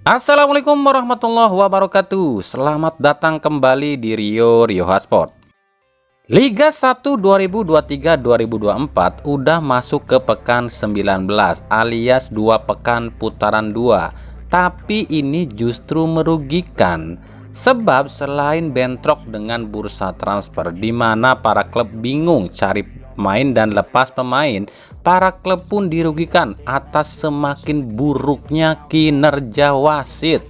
Assalamualaikum warahmatullahi wabarakatuh. Selamat datang kembali di Rio Sport. Liga 1 2023-2024 udah masuk ke pekan 19 alias 2 pekan putaran 2. Tapi ini justru merugikan. Sebab selain bentrok dengan bursa transfer di mana para klub bingung cari pemain dan lepas pemain, para klub pun dirugikan atas semakin buruknya kinerja wasit.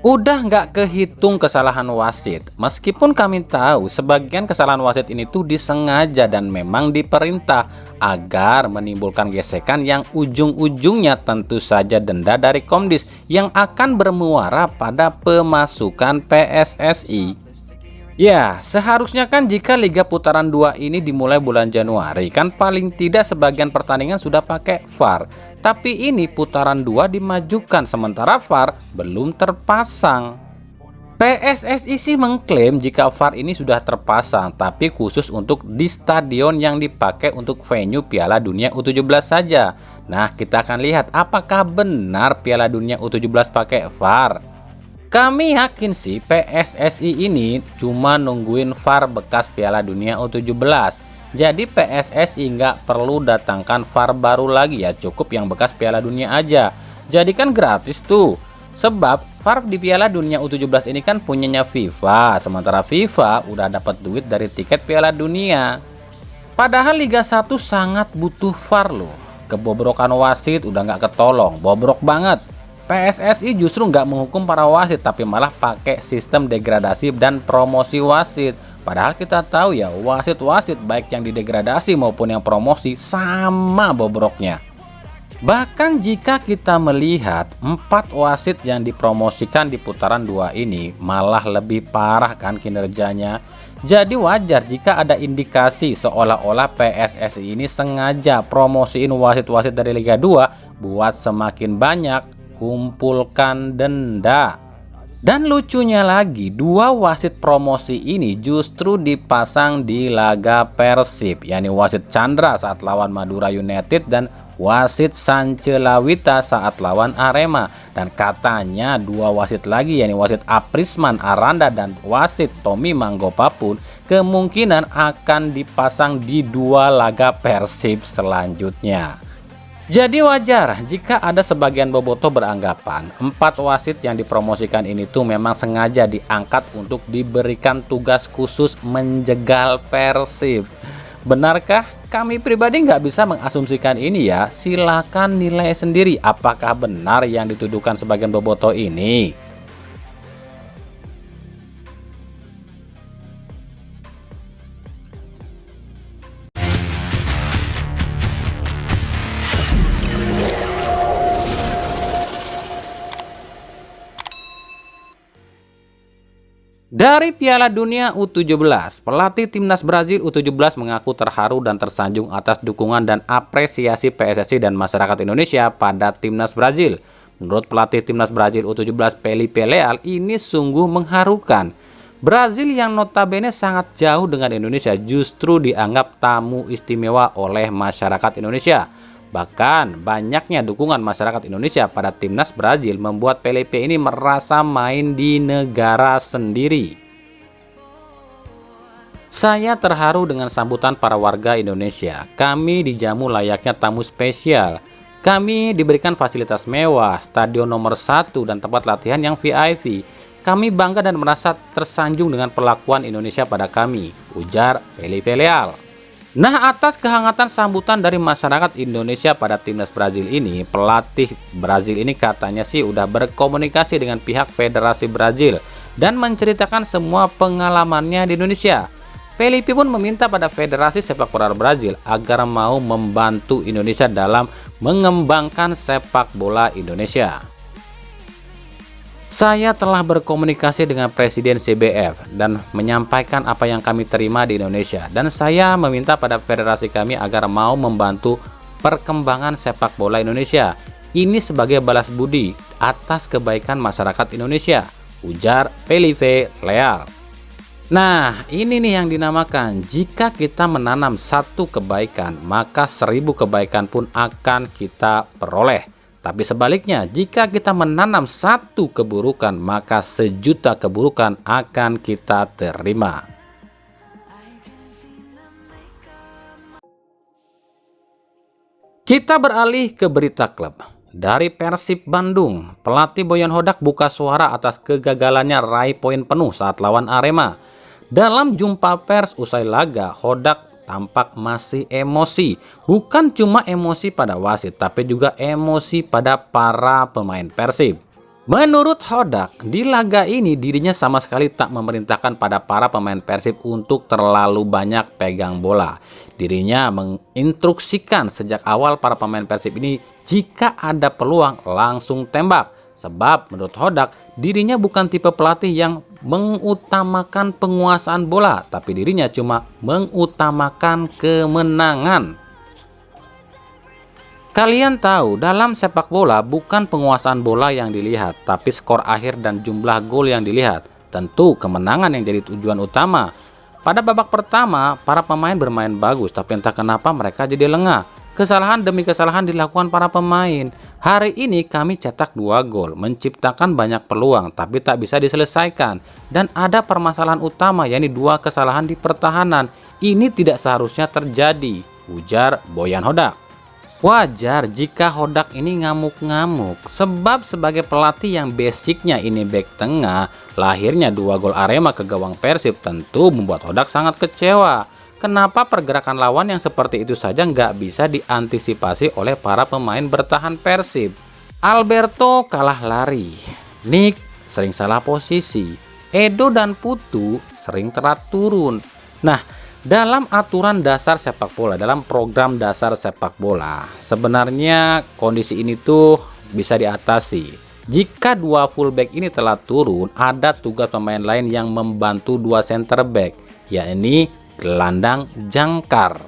Udah nggak kehitung kesalahan wasit, meskipun kami tahu sebagian kesalahan wasit ini tuh disengaja dan memang diperintah agar menimbulkan gesekan yang ujung-ujungnya tentu saja denda dari Komdis yang akan bermuara pada pemasukan PSSI. Ya, seharusnya kan jika Liga Putaran 2 ini dimulai bulan Januari, kan paling tidak sebagian pertandingan sudah pakai VAR. Tapi ini putaran 2 dimajukan sementara VAR belum terpasang. PSSI sih mengklaim jika VAR ini sudah terpasang, tapi khusus untuk di stadion yang dipakai untuk venue Piala Dunia U17 saja. Nah, kita akan lihat apakah benar Piala Dunia U17 pakai VAR. Kami yakin sih PSSI ini cuma nungguin VAR bekas Piala Dunia U17. Jadi PSSI nggak perlu datangkan VAR baru lagi ya, cukup yang bekas Piala Dunia aja. Jadi kan gratis tuh. Sebab VAR di Piala Dunia U17 ini kan punyanya FIFA, sementara FIFA udah dapat duit dari tiket Piala Dunia. Padahal Liga 1 sangat butuh VAR loh. Kebobrokan wasit udah nggak ketolong, bobrok banget. PSSI justru nggak menghukum para wasit tapi malah pakai sistem degradasi dan promosi wasit. Padahal kita tahu ya, wasit-wasit baik yang didegradasi maupun yang promosi sama bobroknya. Bahkan jika kita melihat 4 wasit yang dipromosikan di putaran 2 ini malah lebih parah kan kinerjanya. Jadi wajar jika ada indikasi seolah-olah PSSI ini sengaja promosiin wasit-wasit dari Liga 2 buat semakin banyak kumpulkan denda. Dan lucunya lagi, 2 wasit promosi ini justru dipasang di laga Persib, yakni wasit Chandra saat lawan Madura United dan wasit Sancelawita saat lawan Arema. Dan katanya 2 wasit lagi, yakni wasit Aprisman Aranda dan wasit Tommy Manggopa pun kemungkinan akan dipasang di 2 laga Persib selanjutnya. Jadi wajar jika ada sebagian bobotoh beranggapan 4 wasit yang dipromosikan ini tuh memang sengaja diangkat untuk diberikan tugas khusus menjegal Persib. Benarkah? Kami pribadi nggak bisa mengasumsikan ini ya. Silakan nilai sendiri apakah benar yang dituduhkan sebagian bobotoh ini. Dari Piala Dunia U17, pelatih timnas Brazil U17 mengaku terharu dan tersanjung atas dukungan dan apresiasi PSSI dan masyarakat Indonesia pada timnas Brazil. Menurut pelatih timnas Brazil U17 Felipe Leal, ini sungguh mengharukan. Brazil yang notabene sangat jauh dengan Indonesia justru dianggap tamu istimewa oleh masyarakat Indonesia. Bahkan banyaknya dukungan masyarakat Indonesia pada timnas Brazil membuat Felipe ini merasa main di negara sendiri. Saya terharu dengan sambutan para warga Indonesia. Kami dijamu layaknya tamu spesial. Kami diberikan fasilitas mewah, stadion nomor 1 dan tempat latihan yang VIP. Kami bangga dan merasa tersanjung dengan perlakuan Indonesia pada kami, ujar Felipe Leal. Nah, atas kehangatan sambutan dari masyarakat Indonesia pada timnas Brazil ini, pelatih Brazil ini katanya sih udah berkomunikasi dengan pihak Federasi Brazil dan menceritakan semua pengalamannya di Indonesia. Felipe pun meminta pada Federasi Sepak Bola Brazil agar mau membantu Indonesia dalam mengembangkan sepak bola Indonesia. Saya telah berkomunikasi dengan Presiden CBF dan menyampaikan apa yang kami terima di Indonesia, dan saya meminta pada federasi kami agar mau membantu perkembangan sepak bola Indonesia. Ini sebagai balas budi atas kebaikan masyarakat Indonesia, ujar Felipe Leal. Nah, ini nih yang dinamakan jika kita menanam 1 kebaikan, maka 1000 kebaikan pun akan kita peroleh. Tapi sebaliknya, jika kita menanam satu keburukan, maka sejuta keburukan akan kita terima. Kita beralih ke berita klub. Dari Persib Bandung, pelatih Boyan Hodak buka suara atas kegagalannya raih poin penuh saat lawan Arema. Dalam jumpa pers usai laga, Hodak tampak masih emosi. Bukan cuma emosi pada wasit, tapi juga emosi pada para pemain Persib. Menurut Hodak, di laga ini dirinya sama sekali tak memerintahkan pada para pemain Persib untuk terlalu banyak pegang bola. Dirinya menginstruksikan sejak awal para pemain Persib ini jika ada peluang langsung tembak. Sebab menurut Hodak, dirinya bukan tipe pelatih yang mengutamakan penguasaan bola, tapi dirinya cuma mengutamakan kemenangan. Kalian tahu, dalam sepak bola bukan penguasaan bola yang dilihat, tapi skor akhir dan jumlah gol yang dilihat. Tentu kemenangan yang jadi tujuan utama. Pada babak pertama, para pemain bermain bagus, tapi entah kenapa mereka jadi lengah. Kesalahan demi kesalahan dilakukan para pemain. Hari ini kami cetak 2 gol, menciptakan banyak peluang, tapi tak bisa diselesaikan. Dan ada permasalahan utama, yakni 2 kesalahan di pertahanan. Ini tidak seharusnya terjadi, ujar Boyan Hodak. Wajar jika Hodak ini ngamuk-ngamuk, sebab sebagai pelatih yang basicnya ini back tengah, lahirnya 2 gol Arema ke gawang Persib tentu membuat Hodak sangat kecewa. Kenapa pergerakan lawan yang seperti itu saja nggak bisa diantisipasi oleh para pemain bertahan Persib? Alberto kalah lari, Nick sering salah posisi, Edo dan Putu sering telat turun. Nah, dalam aturan dasar sepak bola, dalam program dasar sepak bola, sebenarnya kondisi ini tuh bisa diatasi. Jika 2 fullback ini telah turun, ada tugas pemain lain yang membantu 2 center back, yakni gelandang jangkar.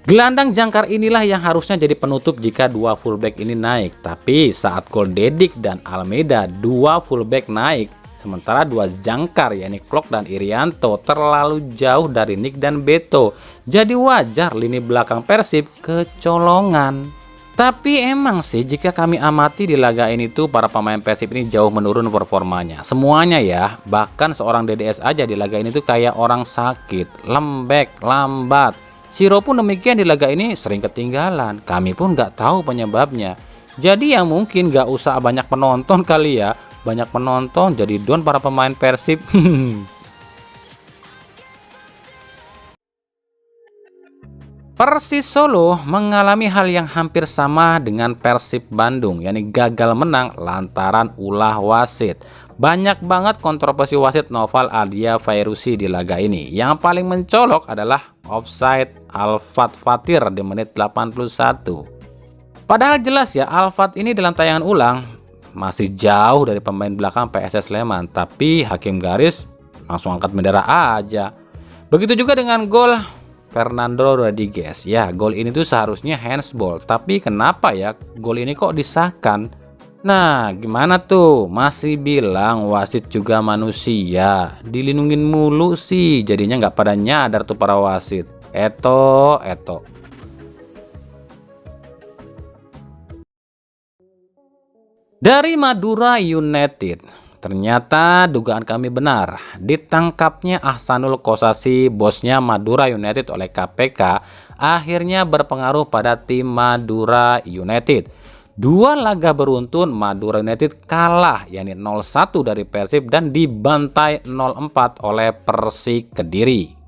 Gelandang jangkar inilah yang harusnya jadi penutup jika 2 fullback ini naik. Tapi saat gol Dedik dan Almeida, 2 fullback naik. Sementara 2 jangkar yakni Klok dan Irianto terlalu jauh dari Nick dan Beto. Jadi wajar lini belakang Persib kecolongan. Tapi emang sih jika kami amati di laga ini tuh para pemain Persib ini jauh menurun performanya. Semuanya ya, bahkan seorang DDS aja di laga ini tuh kayak orang sakit, lembek, lambat. Siro pun demikian di laga ini sering ketinggalan. Kami pun nggak tahu penyebabnya. Jadi ya mungkin nggak usah banyak penonton kali ya. Banyak penonton jadi down para pemain Persib. Persis Solo mengalami hal yang hampir sama dengan Persib Bandung, yakni gagal menang lantaran ulah wasit. Banyak banget kontroversi wasit Noval Adia Fairusi di laga ini. Yang paling mencolok adalah offside Alfat Fatir di menit 81. Padahal jelas ya, Alfat ini dalam tayangan ulang masih jauh dari pemain belakang PSS Sleman, tapi hakim garis langsung angkat bendera aja. Begitu juga dengan gol Fernando Rodriguez. Ya, gol ini tuh seharusnya handsball, tapi kenapa ya gol ini kok disahkan? Nah, gimana tuh? Masih bilang wasit juga manusia, dilindungin mulu sih, jadinya nggak pada nyadar tuh para wasit. Eto. Dari Madura United, ternyata dugaan kami benar. Ditangkapnya Ahsanul Kossasi, bosnya Madura United oleh KPK, akhirnya berpengaruh pada tim Madura United. 2 laga beruntun Madura United kalah, yakni 0-1 dari Persib dan dibantai 0-4 oleh Persik Kediri.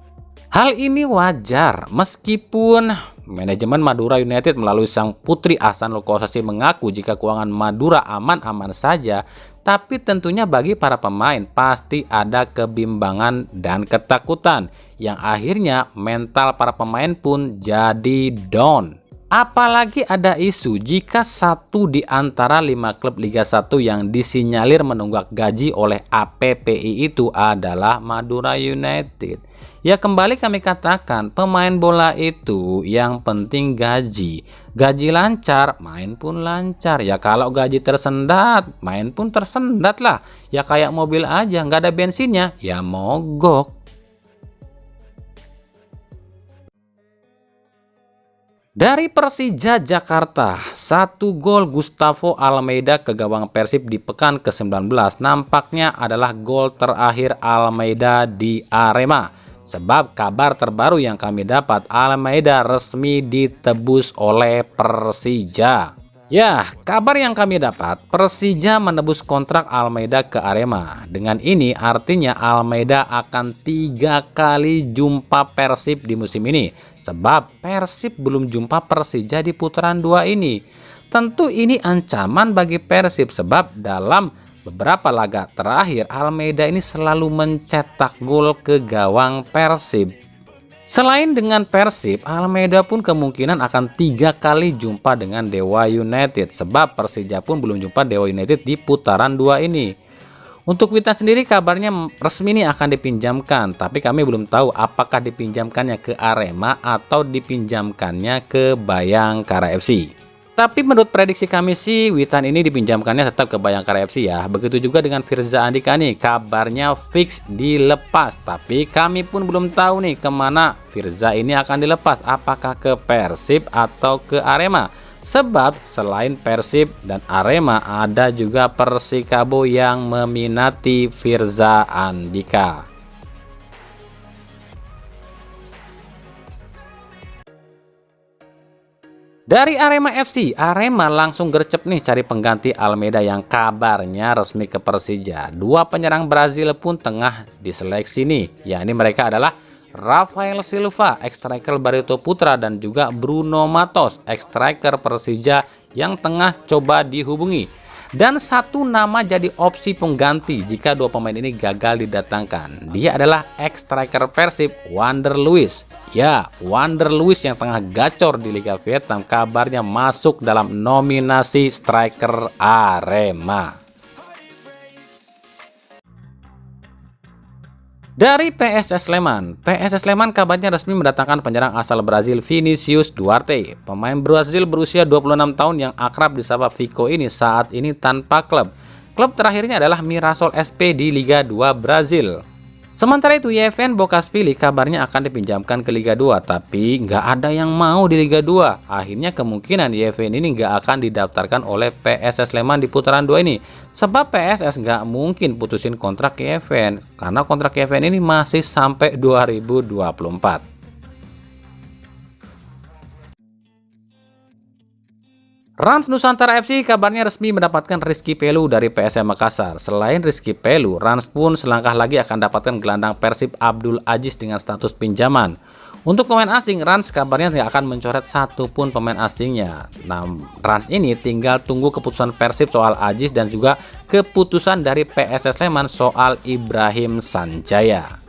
Hal ini wajar meskipun manajemen Madura United melalui sang putri Ahsanul Kossasi mengaku jika keuangan Madura aman-aman saja, tapi tentunya bagi para pemain pasti ada kebimbangan dan ketakutan yang akhirnya mental para pemain pun jadi down. Apalagi ada isu jika 1 di antara 5 klub Liga 1 yang disinyalir menunggak gaji oleh APPI itu adalah Madura United. Ya kembali kami katakan, pemain bola itu yang penting gaji. Gaji lancar, main pun lancar. Ya kalau gaji tersendat, main pun tersendat lah. Ya kayak mobil aja, nggak ada bensinnya, ya mogok. Dari Persija Jakarta, 1 gol Gustavo Almeida ke gawang Persib di pekan ke-19 nampaknya adalah gol terakhir Almeida di Arema. Sebab kabar terbaru yang kami dapat, Almeida resmi ditebus oleh Persija. Ya, kabar yang kami dapat, Persija menebus kontrak Almeida ke Arema. Dengan ini artinya Almeida akan 3 kali jumpa Persib di musim ini. Sebab Persib belum jumpa Persija di putaran 2 ini. Tentu ini ancaman bagi Persib sebab dalam beberapa laga terakhir Almeida ini selalu mencetak gol ke gawang Persib. Selain dengan Persib, Almeida pun kemungkinan akan 3 kali jumpa dengan Dewa United sebab Persija pun belum jumpa Dewa United di putaran 2 ini. Untuk Witan sendiri kabarnya resmi ini akan dipinjamkan, tapi kami belum tahu apakah dipinjamkannya ke Arema atau dipinjamkannya ke Bayangkara FC. Tapi menurut prediksi kami sih Witan ini dipinjamkannya tetap ke Bayangkara FC ya. Begitu juga dengan Firza Andika nih, kabarnya fix dilepas. Tapi kami pun belum tahu nih kemana Firza ini akan dilepas. Apakah ke Persib atau ke Arema? Sebab selain Persib dan Arema ada juga Persikabo yang meminati Firza Andika. Dari Arema FC, Arema langsung gercep nih cari pengganti Almeida yang kabarnya resmi ke Persija. 2 penyerang Brazil pun tengah diseleksi nih, yakni mereka adalah Rafael Silva, ex-striker Barito Putra, dan juga Bruno Matos, ex-striker Persija yang tengah coba dihubungi. Dan 1 nama jadi opsi pengganti jika 2 pemain ini gagal didatangkan. Dia adalah ex-striker Persib, Wander Luiz. Ya, Wander Luiz yang tengah gacor di Liga Vietnam kabarnya masuk dalam nominasi striker Arema. Dari PSS Sleman, PSS Sleman kabarnya resmi mendatangkan penyerang asal Brazil Vinicius Duarte. Pemain Brazil berusia 26 tahun yang akrab disapa Vico ini saat ini tanpa klub. Klub terakhirnya adalah Mirassol SP di Liga 2 Brazil. Sementara itu YFN Bokas Pilih kabarnya akan dipinjamkan ke Liga 2, tapi nggak ada yang mau di Liga 2. Akhirnya kemungkinan YFN ini nggak akan didaftarkan oleh PSS Sleman di putaran 2 ini. Sebab PSS nggak mungkin putusin kontrak YFN, karena kontrak YFN ini masih sampai 2024. Rans Nusantara FC kabarnya resmi mendapatkan Rizky Pelu dari PSM Makassar. Selain Rizky Pelu, Rans pun selangkah lagi akan dapatkan gelandang Persib Abdul Aziz dengan status pinjaman. Untuk pemain asing, Rans kabarnya tidak akan mencoret 1 pun pemain asingnya. Nah, Rans ini tinggal tunggu keputusan Persib soal Aziz dan juga keputusan dari PSS Sleman soal Ibrahim Sanjaya.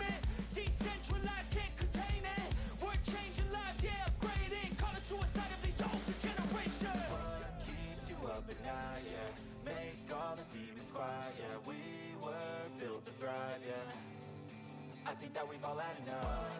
I think that we've all had enough.